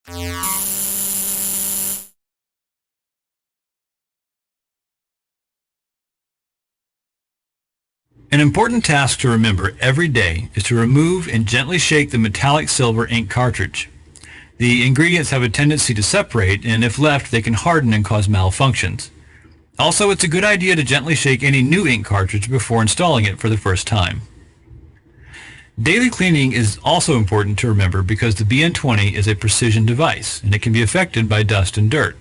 An important task to remember every day is to remove and gently shake the metallic silver ink cartridge. The ingredients have a tendency to separate, and if left, they can harden and cause malfunctions. Also, it's a good idea to gently shake any new ink cartridge before installing it for the first time. Daily cleaning is also important to remember because the BN-20 is a precision device, and it can be affected by dust and dirt.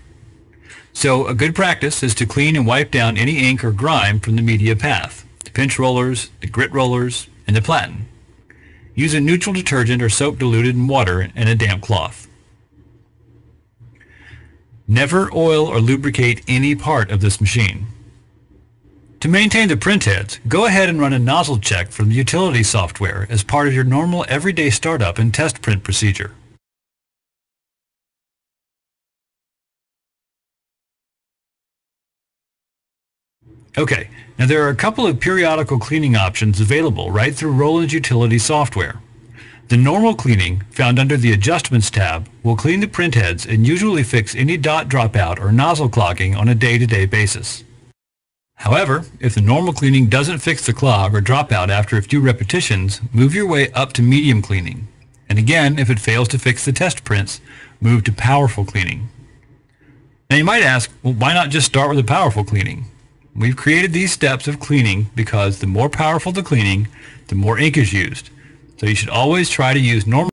So, a good practice is to clean and wipe down any ink or grime from the media path. The pinch rollers, the grit rollers, and the platen. Use a neutral detergent or soap diluted in water and a damp cloth. Never oil or lubricate any part of this machine. To maintain the print heads, go ahead and run a nozzle check from the utility software as part of your normal everyday startup and test print procedure. Okay, now there are a couple of periodical cleaning options available right through Roland's utility software. The normal cleaning, found under the Adjustments tab, will clean the print heads and usually fix any dot dropout or nozzle clogging on a day-to-day basis. However, if the normal cleaning doesn't fix the clog or dropout after a few repetitions, move your way up to medium cleaning. And again, if it fails to fix the test prints, move to powerful cleaning. Now you might ask, well, why not just start with a powerful cleaning? We've created these steps of cleaning because the more powerful the cleaning, the more ink is used. So you should always try to use normal